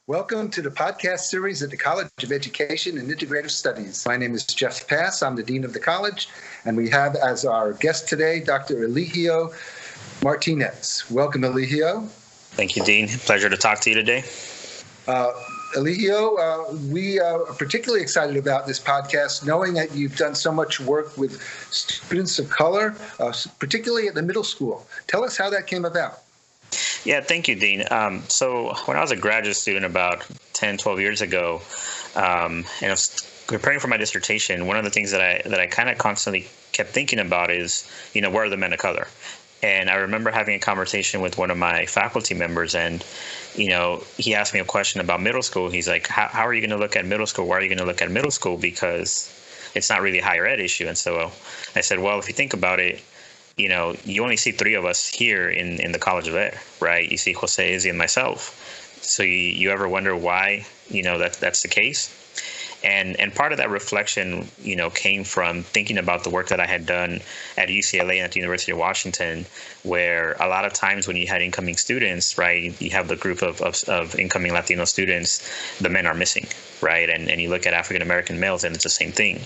Welcome to the podcast series at the College of Education and Integrative Studies. My name is Jeff Pass. I'm the Dean of the College, and we have as our guest today, Dr. Eligio Martinez. Welcome, Eligio. Thank you, Dean. Pleasure to talk to you today. Eligio, we are particularly excited about this podcast, knowing that you've done so much work with students of color, particularly at the middle school. Tell us how that came about. Yeah, thank you, Dean. So when I was a graduate student about 10, 12 years ago, and I was preparing for my dissertation, one of the things that I kind of constantly kept thinking about is, where are the men of color? And I remember having a conversation with one of my faculty members, and, he asked me a question about middle school. He's like, how are you going to look at middle school? Why are you going to look at middle school? Because it's not really a higher ed issue. And so I said, well, if you think about it, you only see three of us here in the College of Ed, right? You see Jose, Izzy, and myself. So you ever wonder why, that's the case? And part of that reflection, came from thinking about the work that I had done at UCLA and at the University of Washington, where a lot of times when you had incoming students, right, you have the group of incoming Latino students, the men are missing, right? And you look at African-American males and it's the same thing.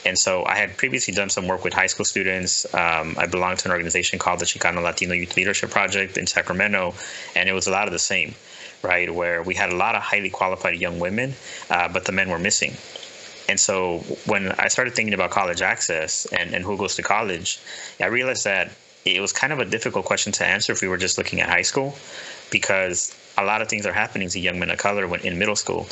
And so I had previously done some work with high school students. I belonged to an organization called the Chicano Latino Youth Leadership Project in Sacramento, and it was a lot of the same, right, where we had a lot of highly qualified young women, but the men were missing. And so when I started thinking about college access and who goes to college, I realized that it was kind of a difficult question to answer if we were just looking at high school, because a lot of things are happening to young men of color in middle school.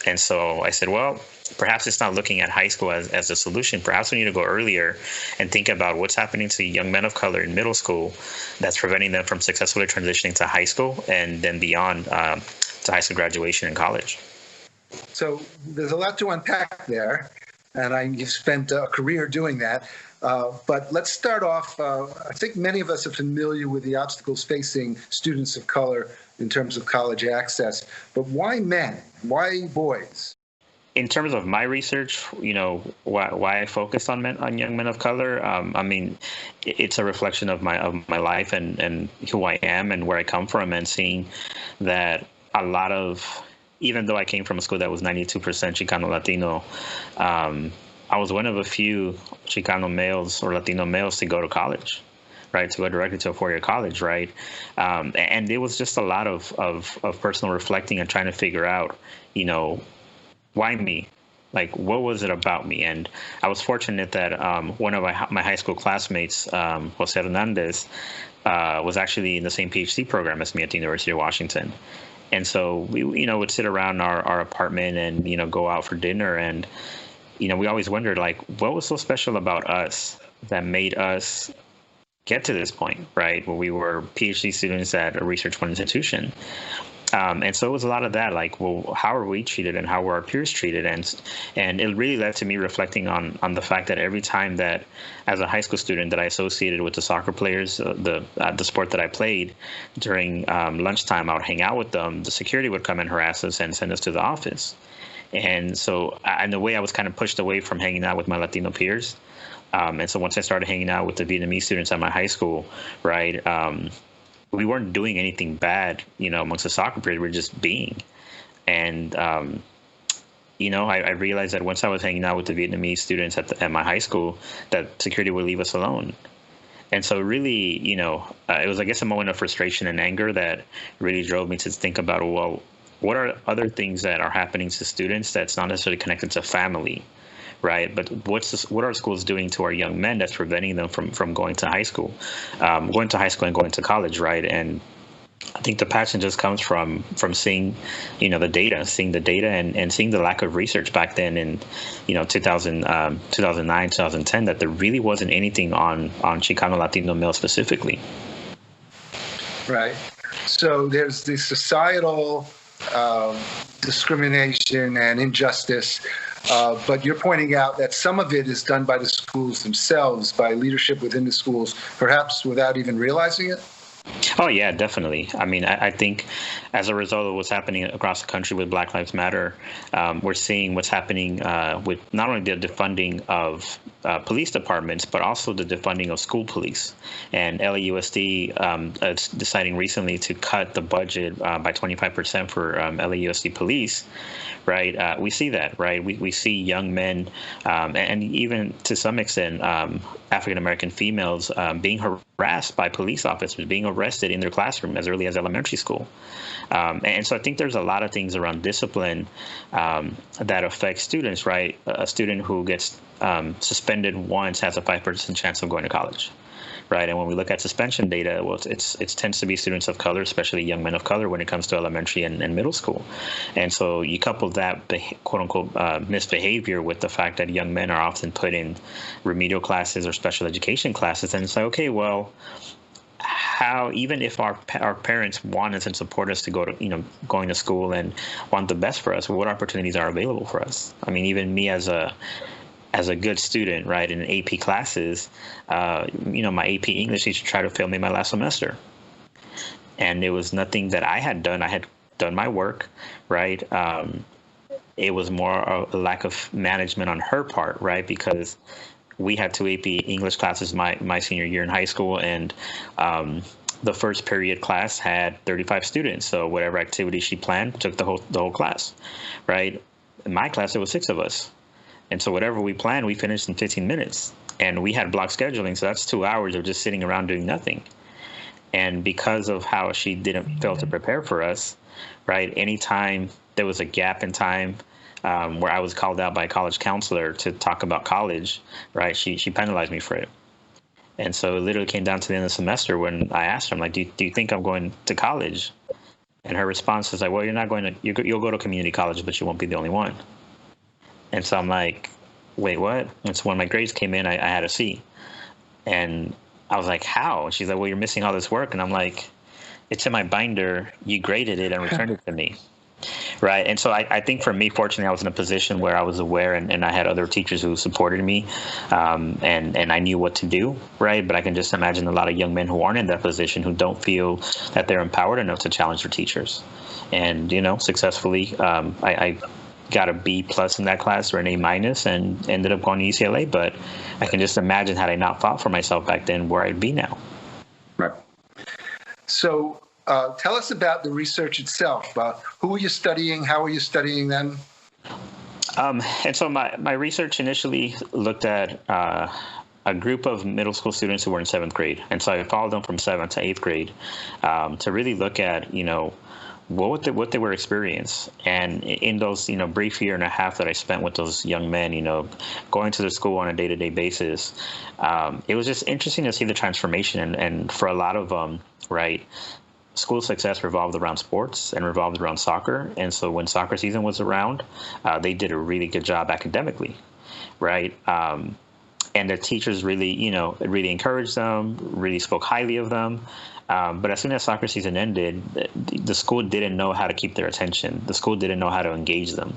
And so I said, well, perhaps it's not looking at high school as a solution. Perhaps we need to go earlier and think about what's happening to young men of color in middle school that's preventing them from successfully transitioning to high school and then beyond to high school graduation and college. So there's a lot to unpack there, and you've spent a career doing that. But let's start off. I think many of us are familiar with the obstacles facing students of color in terms of college access. But why men? Why boys? In terms of my research, why I focused on young men of color. It's a reflection of my life and who I am and where I come from, and seeing that a lot of, even though I came from a school that was 92% Chicano Latino, I was one of a few Chicano males or Latino males to go to college, right, to go directly to a four-year college, right? And it was just a lot of personal reflecting and trying to figure out, why me? Like, what was it about me? And I was fortunate that one of my high school classmates, Jose Hernandez, was actually in the same PhD program as me at the University of Washington. And so we, would sit around our apartment and, go out for dinner. And, we always wondered, like, what was so special about us that made us get to this point, right, where we were PhD students at a research institution. And so it was a lot of that, like, well, how are we treated and how were our peers treated? And it really led to me reflecting on the fact that every time that, as a high school student, that I associated with the soccer players, the sport that I played, during lunchtime, I would hang out with them. The security would come and harass us and send us to the office. And so in a way, I was kind of pushed away from hanging out with my Latino peers. And so once I started hanging out with the Vietnamese students at my high school, right, we weren't doing anything bad, amongst the soccer period. We were just being. And, I realized that once I was hanging out with the Vietnamese students at my high school, that security would leave us alone. And so really, it was, I guess, a moment of frustration and anger that really drove me to think about, well, what are other things that are happening to students that's not necessarily connected to family, right? But what are schools doing to our young men that's preventing them from going to high school, and going to college, right? And I think the passion just comes from seeing, the data, and seeing the lack of research back then in, 2009, 2010, that there really wasn't anything on Chicano Latino males specifically. Right. So there's the societal discrimination and injustice. But you're pointing out that some of it is done by the schools themselves, by leadership within the schools, perhaps without even realizing it? Oh, yeah, definitely. I think as a result of what's happening across the country with Black Lives Matter, we're seeing what's happening with not only the defunding of police departments, but also the defunding of school police. And LAUSD is deciding recently to cut the budget by 25% for LAUSD police. Right, we see that. Right, we see young men, and even to some extent African American females being harassed by police officers, being arrested in their classroom as early as elementary school. And so I think there's a lot of things around discipline that affect students. Right, a student who gets suspended once has a 5% chance of going to college. Right, and when we look at suspension data, well, it tends to be students of color, especially young men of color, when it comes to elementary and middle school. And so you couple that quote unquote misbehavior with the fact that young men are often put in remedial classes or special education classes, and it's like, okay, well, how, even if our parents want us and support us to go to going to school and want the best for us, what opportunities are available for us? I mean, even me as a good student, right, in AP classes, my AP English teacher tried to fail me my last semester. And it was nothing that I had done. I had done my work, right? It was more a lack of management on her part, right? Because we had 2 AP English classes my senior year in high school, and the first period class had 35 students. So whatever activity she planned took the whole class, right? In my class, there was 6 of us. And so whatever we planned, we finished in 15 minutes. And we had block scheduling, so that's 2 hours of just sitting around doing nothing. And because of how she didn't fail to prepare for us, right, anytime there was a gap in time where I was called out by a college counselor to talk about college, right, she penalized me for it. And so it literally came down to the end of the semester when I asked her, I'm like, do you think I'm going to college? And her response was like, well, you're not going to, you'll go to community college, but you won't be the only one. And so I'm like, wait, what? And so when my grades came in, I had a C. And I was like, how? And she's like, well, you're missing all this work. And I'm like, it's in my binder. You graded it and returned it to me. Right. And so I think for me, fortunately, I was in a position where I was aware and I had other teachers who supported me and I knew what to do. Right. But I can just imagine a lot of young men who aren't in that position, who don't feel that they're empowered enough to challenge their teachers. And, successfully, I got a B+ in that class, or an A-, and ended up going to UCLA. But I can just imagine, had I not fought for myself back then, where I'd be now. Right. So tell us about the research itself. Who were you studying? How were you studying them? And so my research initially looked at a group of middle school students who were in 7th grade. And so I followed them from 7th to 8th grade to really look at, what they were experiencing. And in those, brief year and a half that I spent with those young men, going to the school on a day-to-day basis, it was just interesting to see the transformation. And for a lot of them, right, school success revolved around sports and revolved around soccer. And so when soccer season was around, they did a really good job academically, right? And the teachers really, really encouraged them, really spoke highly of them. But as soon as soccer season ended, the school didn't know how to keep their attention. The school didn't know how to engage them.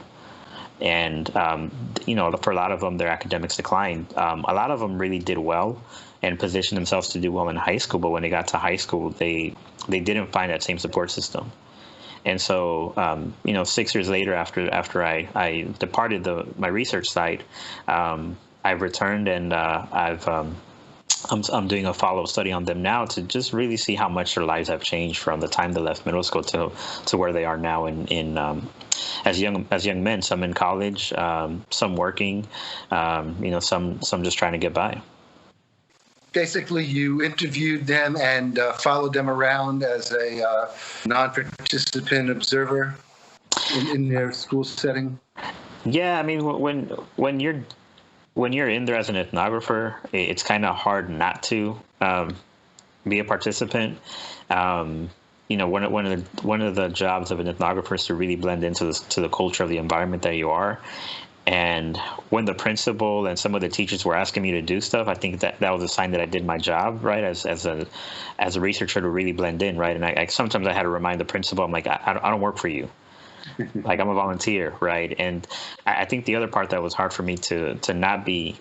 And, for a lot of them, their academics declined. A lot of them really did well and positioned themselves to do well in high school. But when they got to high school, they didn't find that same support system. And so, 6 years later, after I departed my research site, I've returned and I'm doing a follow-up study on them now to just really see how much their lives have changed from the time they left middle school to where they are now in as young men. Some in college, some working, some just trying to get by. Basically, you interviewed them and followed them around as a non-participant observer in their school setting. Yeah, I mean, when you're in there as an ethnographer, it's kind of hard not to be a participant. One of the jobs of an ethnographer is to really blend into the culture of the environment that you are. And when the principal and some of the teachers were asking me to do stuff, I think that was a sign that I did my job, right, as a researcher, to really blend in, right. And I sometimes I had to remind the principal, I'm like, I don't work for you. Like, I'm a volunteer, right? And I think the other part that was hard for me to not be,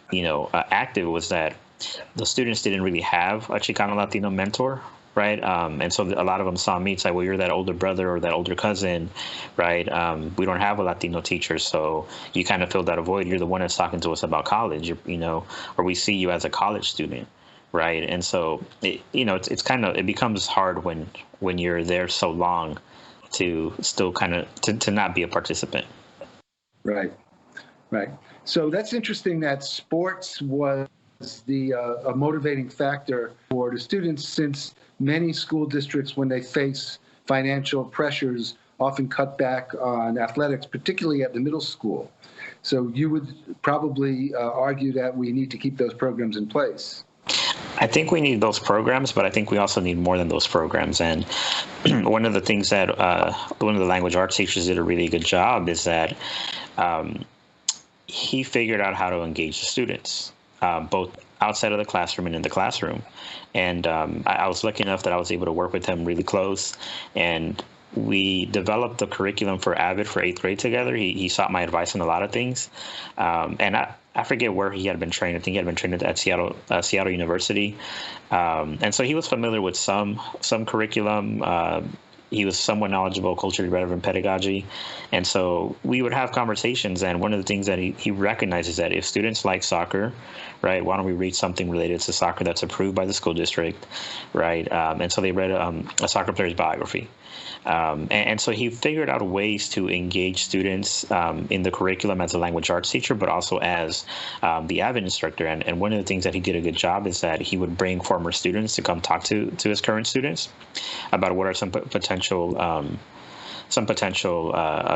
active was that the students didn't really have a Chicano Latino mentor, right? And so a lot of them saw me. It's like, well, you're that older brother or that older cousin, right? We don't have a Latino teacher, so you kind of fill that void. You're the one that's talking to us about college, or we see you as a college student, right? And so, it's kind of, it becomes hard when you're there so long to still kind of to not be a participant. Right, right. So that's interesting that sports was a motivating factor for the students, since many school districts, when they face financial pressures, often cut back on athletics, particularly at the middle school. So you would probably argue that we need to keep those programs in place. I think we need those programs, but I think we also need more than those programs. And one of the things that one of the language arts teachers did a really good job is that he figured out how to engage the students, both outside of the classroom and in the classroom. And I was lucky enough that I was able to work with him really close. And we developed the curriculum for AVID for 8th grade together. He sought my advice on a lot of things. And I forget where he had been trained. I think he had been trained at Seattle University. And so he was familiar with some curriculum. He was somewhat knowledgeable, culturally relevant pedagogy. And so we would have conversations. And one of the things that he recognizes that if students like soccer, right, why don't we read something related to soccer that's approved by the school district, right? And so they read a soccer player's biography. And so he figured out ways to engage students in the curriculum as a language arts teacher, but also as the AVID instructor. And one of the things that he did a good job is that he would bring former students to come talk to his current students about what are some potential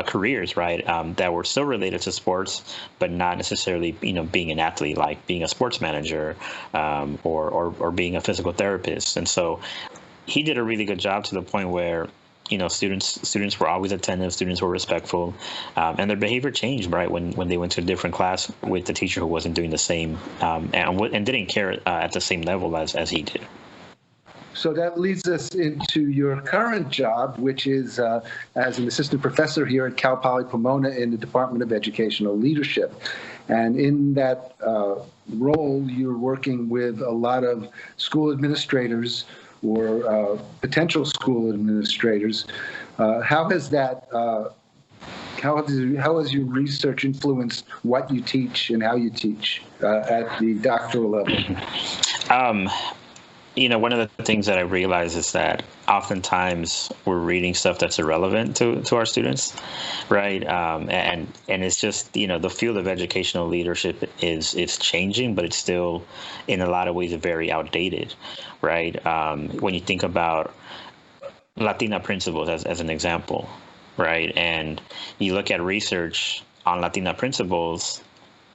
careers, right, that were still related to sports, but not necessarily, being an athlete, like being a sports manager or being a physical therapist. And so he did a really good job to the point where students were always attentive, students were respectful, and their behavior changed, right, when they went to a different class with the teacher who wasn't doing the same and didn't care at the same level as he did. So that leads us into your current job, which is as an assistant professor here at Cal Poly Pomona in the Department of Educational Leadership. And in that role, you're working with a lot of school administrators or potential school administrators. How has your research influenced what you teach and how you teach at the doctoral level? One of the things that I realize is that oftentimes we're reading stuff that's irrelevant to our students, right? And it's just, the field of educational leadership is changing, but it's still in a lot of ways very outdated, right? When you think about Latina principles as an example, right? And you look at research on Latina principles,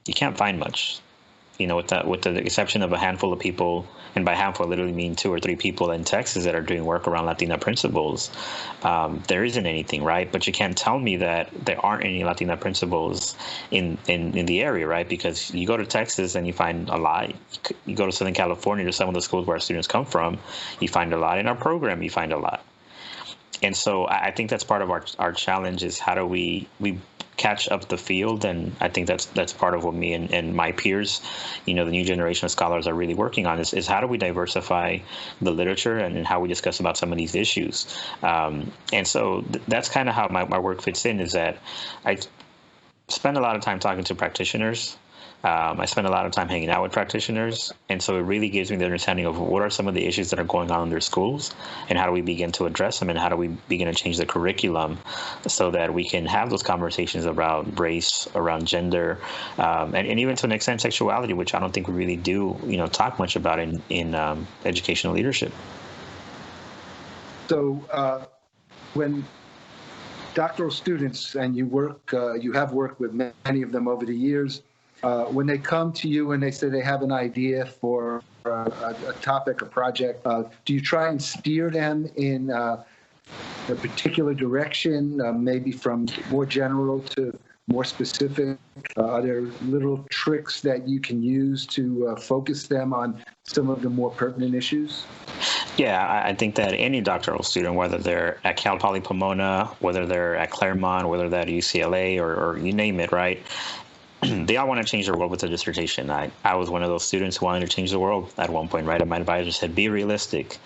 you can't find much. With the exception of a handful of people, and by handful I literally mean 2 or 3 people in Texas that are doing work around Latina principles, there isn't anything, right? But you can't tell me that there aren't any Latina principles in the area, right? Because you go to Texas and you find a lot. You go to Southern California, to some of the schools where our students come from, you find a lot. In our program, you find a lot. And so I think that's part of our challenge is how do we catch up the field, and I think that's part of what me and my peers, the new generation of scholars are really working on is how do we diversify the literature and how we discuss about some of these issues. And so that's kind of how my work fits in, is that I spend a lot of time talking to practitioners. I spend a lot of time hanging out with practitioners, and so it really gives me the understanding of what are some of the issues that are going on in their schools, and how do we begin to address them, and how do we begin to change the curriculum so that we can have those conversations around race, around gender, and even to an extent sexuality, which I don't think we really do, talk much about in educational leadership. So when doctoral students, and you have worked with many of them over the years, when they come to you and they say they have an idea for a topic, a project, do you try and steer them in a particular direction, maybe from more general to more specific? Are there little tricks that you can use to focus them on some of the more pertinent issues? Yeah, I think that any doctoral student, whether they're at Cal Poly Pomona, whether they're at Claremont, whether they're at UCLA, or you name it, right? They all want to change the world with a dissertation. I was one of those students who wanted to change the world at one point, right? And my advisor said, be realistic.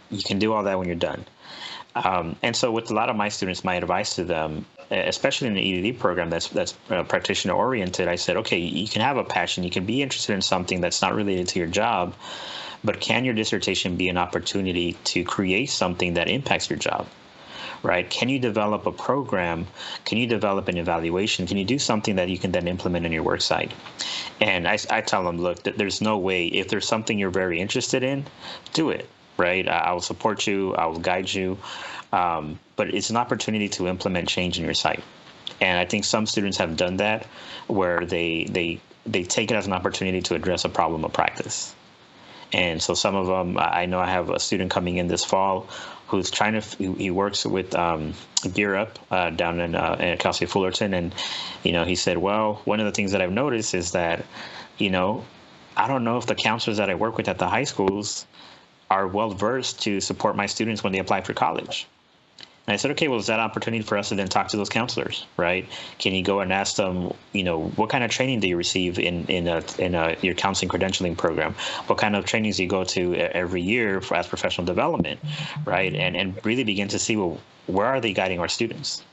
You can do all that when you're done. And so with a lot of my students, my advice to them, especially in the EDD program that's practitioner oriented, I said, okay, you can have a passion, you can be interested in something that's not related to your job, but can your dissertation be an opportunity to create something that impacts your job? Right? Can you develop a program? Can you develop an evaluation? Can you do something that you can then implement in your work site? And I tell them, look, there's no way, if there's something you're very interested in, do it, right? I will support you. I will guide you. But it's an opportunity to implement change in your site. And I think some students have done that, where they take it as an opportunity to address a problem of practice. And so some of them, I know I have a student coming in this fall who's trying to, he works with Gear Up down in Cal State Fullerton. And, he said, well, one of the things that I've noticed is that, I don't know if the counselors that I work with at the high schools are well versed to support my students when they apply for college. And I said, okay, well, is that an opportunity for us to then talk to those counselors, right? Can you go and ask them, what kind of training do you receive in your counseling credentialing program? What kind of trainings do you go to every year as professional development, right? And really begin to see, well, where are they guiding our students?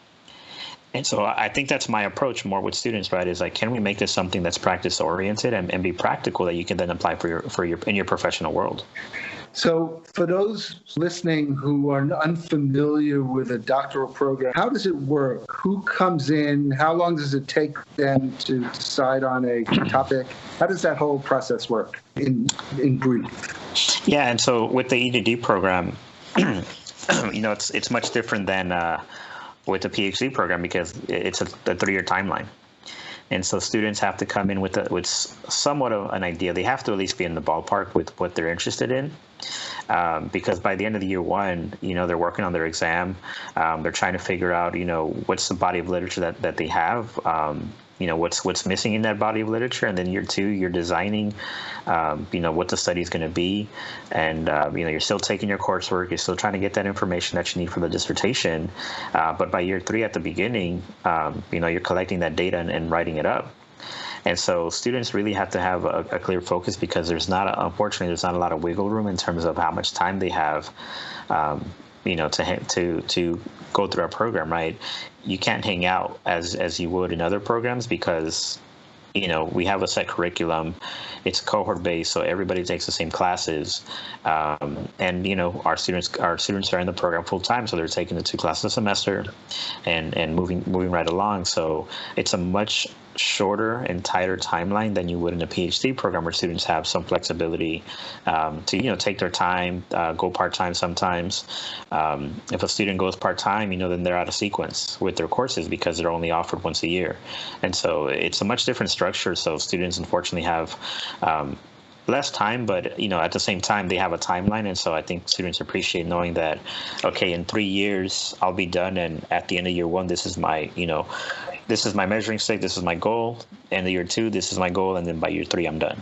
And so I think that's my approach more with students, right? Is like, can we make this something that's practice oriented and be practical that you can then apply in your professional world? So for those listening who are unfamiliar with a doctoral program, how does it work? Who comes in? How long does it take them to decide on a topic? How does that whole process work in brief? Yeah, and so with the EDD program, it's much different than with the PhD program, because it's a 3-year timeline. And so students have to come in with somewhat of an idea. They have to at least be in the ballpark with what they're interested in, because by the end of the year one, they're working on their exam. They're trying to figure out, what's the body of literature that they have, what's missing in that body of literature. And then year two, you're designing, what the study is going to be. And, you're still taking your coursework. You're still trying to get that information that you need for the dissertation. But by year three, at the beginning, you're collecting that data and writing it up. And so students really have to have a clear focus, because unfortunately, there's not a lot of wiggle room in terms of how much time they have, to go through our program, right? You can't hang out as you would in other programs, because we have a set curriculum. It's cohort based, so everybody takes the same classes, and our students are in the program full time, so they're taking the 2 classes a semester, and moving right along. So it's a much shorter and tighter timeline than you would in a PhD program, where students have some flexibility to take their time, go part-time sometimes. If a student goes part-time, then they're out of sequence with their courses, because they're only offered once a year. And so it's a much different structure. So students unfortunately have less time, but at the same time they have a timeline. And so I think students appreciate knowing that, okay, in 3 years I'll be done, and at the end of year one, this is my measuring stick, this is my goal. And year two, this is my goal, and then by year three, I'm done.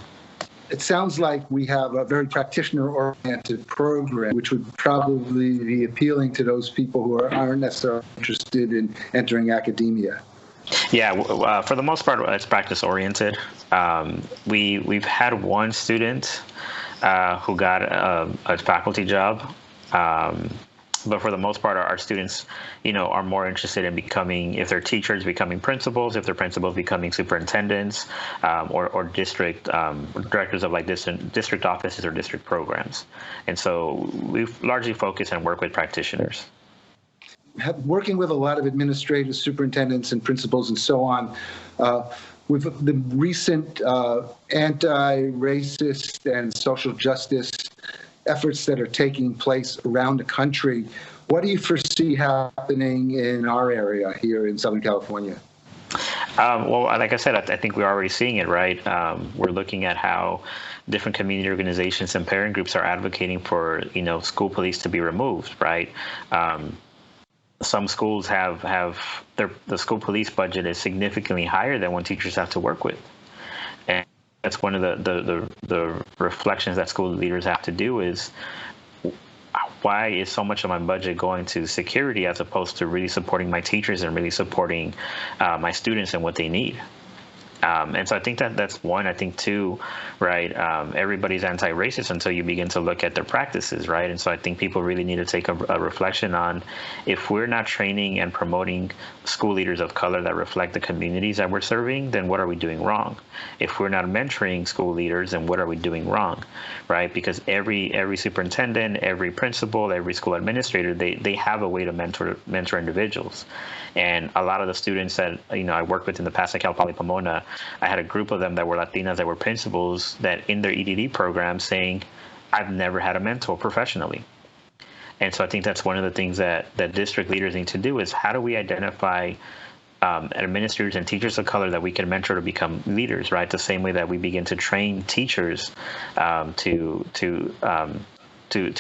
It sounds like we have a very practitioner-oriented program, which would probably be appealing to those people who aren't necessarily interested in entering academia. Yeah, for the most part, it's practice-oriented. We've had one student who got a faculty job. But for the most part, our students, are more interested in becoming, if they're teachers, becoming principals, if they're principals, becoming superintendents, or district directors of district offices or district programs. And so we've largely focused and work with practitioners. Working with a lot of administrators, superintendents, and principals, and so on, with the recent anti-racist and social justice efforts that are taking place around the country, what do you foresee happening in our area here in Southern California? Well, like I said, I think we're already seeing it, right? We're looking at how different community organizations and parent groups are advocating for, school police to be removed, right? Some schools have the school police budget is significantly higher than what teachers have to work with. And that's one of the reflections that school leaders have to do is, why is so much of my budget going to security as opposed to really supporting my teachers and really supporting my students and what they need? And so I think that's one. I think two, right? Everybody's anti-racist until you begin to look at their practices, right? And so I think people really need to take a reflection on, if we're not training and promoting school leaders of color that reflect the communities that we're serving, then what are we doing wrong? If we're not mentoring school leaders, then what are we doing wrong, right? Because every superintendent, every principal, every school administrator, they have a way to mentor individuals. And a lot of the students that I worked with in the past at Cal Poly Pomona, I had a group of them that were Latinas, that were principals, that in their EDD program saying, I've never had a mentor professionally. And so I think that's one of the things that district leaders need to do, is how do we identify administrators and teachers of color that we can mentor to become leaders, right? The same way that we begin to train teachers to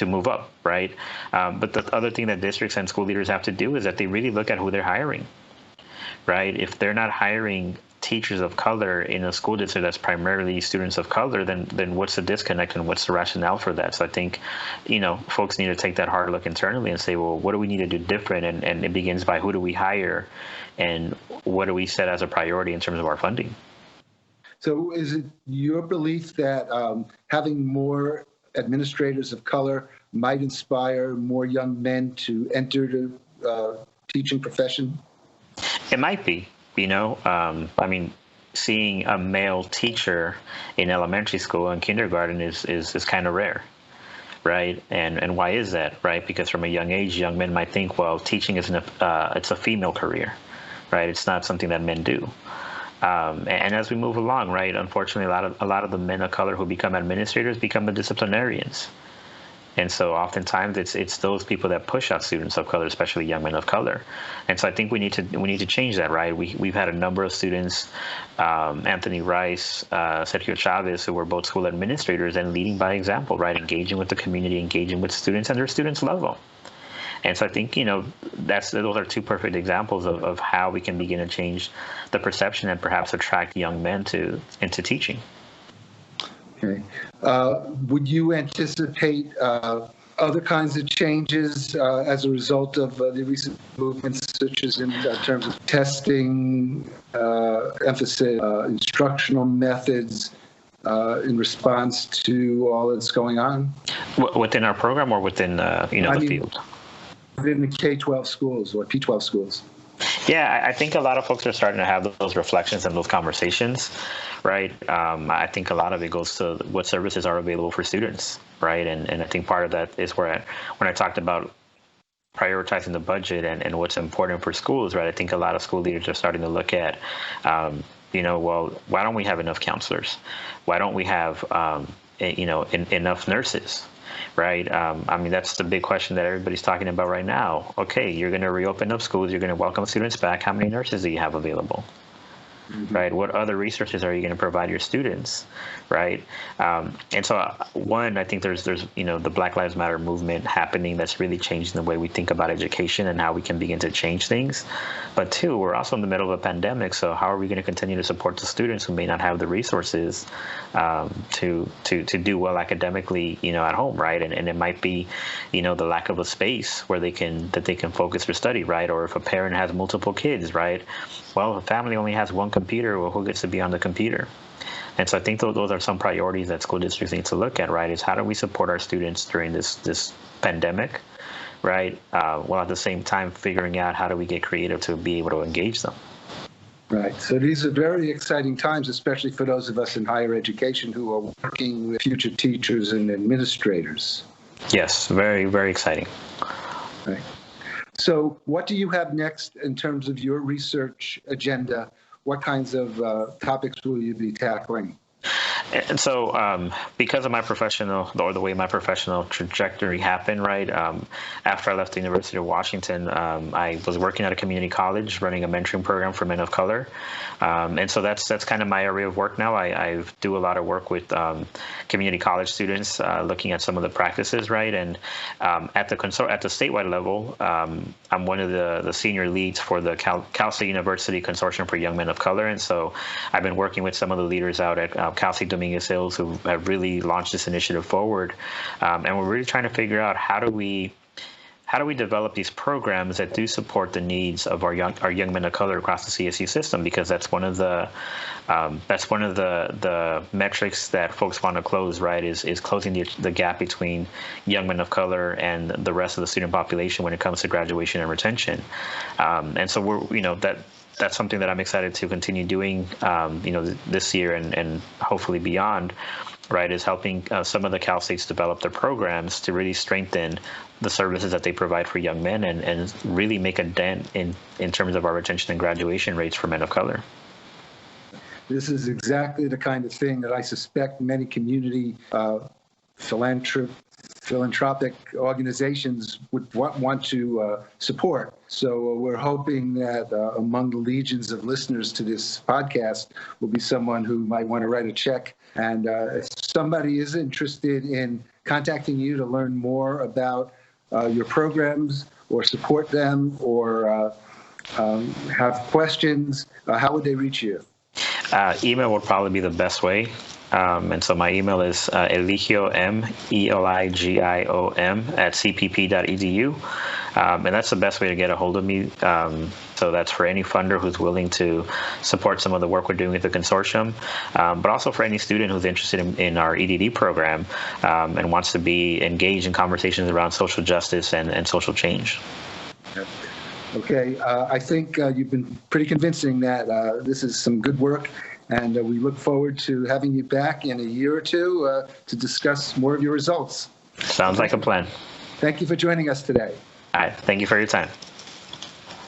move up, right? But the other thing that districts and school leaders have to do is that they really look at who they're hiring, right? If they're not hiring teachers of color in a school district that's primarily students of color, then what's the disconnect and what's the rationale for that? So I think, folks need to take that hard look internally and say, well, what do we need to do different? And it begins by, who do we hire, and what do we set as a priority in terms of our funding? So is it your belief that having more administrators of color might inspire more young men to enter the teaching profession? It might be. Seeing a male teacher in elementary school and kindergarten is kind of rare, right? And why is that, right? Because from a young age, young men might think, well, teaching it's a female career, right? It's not something that men do. And as we move along, right, unfortunately, a lot of the men of color who become administrators become the disciplinarians. And so oftentimes it's those people that push out students of color, especially young men of color. And so I think we need to change that, right? We've had a number of students, Anthony Rice, Sergio Chavez, who were both school administrators and leading by example, right? Engaging with the community, engaging with students, and their students love them. And so I think, those are two perfect examples of how we can begin to change the perception and perhaps attract young men into teaching. Okay. Would you anticipate other kinds of changes as a result of the recent movements, such as in terms of testing, emphasis, instructional methods, in response to all that's going on? Within our program or within the field? Within the K-12 schools or P-12 schools. Yeah, I think a lot of folks are starting to have those reflections and those conversations, right? I think a lot of it goes to what services are available for students, right? And I think part of that is when I talked about prioritizing the budget and what's important for schools, right? I think a lot of school leaders are starting to look at, well, why don't we have enough counselors? Why don't we have, enough nurses? Right. That's the big question that everybody's talking about right now. Okay, you're going to reopen up schools. You're going to welcome students back. How many nurses do you have available? Mm-hmm. Right. What other resources are you going to provide your students? Right. And so, I think there's the Black Lives Matter movement happening that's really changing the way we think about education and how we can begin to change things. But two, we're also in the middle of a pandemic. So how are we going to continue to support the students who may not have the resources to do well academically, at home, right? And it might be, the lack of a space where they can focus their study, right? Or if a parent has multiple kids, right? Well, if a family only has one computer, well, who gets to be on the computer? And so I think those are some priorities that school districts need to look at, right? Is how do we support our students during this pandemic, right? While at the same time figuring out how do we get creative to be able to engage them. Right. So these are very exciting times, especially for those of us in higher education who are working with future teachers and administrators. Yes, very, very exciting. Right. So what do you have next in terms of your research agenda? What kinds of topics will you be tackling? And so because of my professional, or the way my professional trajectory happened, right, after I left the University of Washington, I was working at a community college running a mentoring program for men of color. And so that's kind of my area of work now. I do a lot of work with community college students, looking at some of the practices, right? And at the statewide level, I'm one of the senior leads for the Cal State University Consortium for Young Men of Color. And so I've been working with some of the leaders out at Cal State Dominguez Hills who have really launched this initiative forward. And we're really trying to figure out how do we how do we develop these programs that do support the needs of our young men of color across the CSU system? Because that's one of the metrics that folks want to close, right? Is closing the gap between young men of color and the rest of the student population when it comes to graduation and retention. And so that's something that I'm excited to continue doing, this year and hopefully beyond, right, is helping some of the Cal States develop their programs to really strengthen the services that they provide for young men and really make a dent in terms of our retention and graduation rates for men of color. This is exactly the kind of thing that I suspect many community philanthropic organizations would want to support. So we're hoping that among the legions of listeners to this podcast will be someone who might want to write a check. And if somebody is interested in contacting you to learn more about your programs or support them or have questions, how would they reach you? Email would probably be the best way. And so my email is Eligio, ELIGIOM @cpp.edu. And that's the best way to get a hold of me. So that's for any funder who's willing to support some of the work we're doing with the consortium, but also for any student who's interested in our EDD program and wants to be engaged in conversations around social justice and social change. Okay, I think you've been pretty convincing that this is some good work, and we look forward to having you back in a year or two to discuss more of your results. Sounds like a plan. Thank you for joining us today. All right, thank you for your time.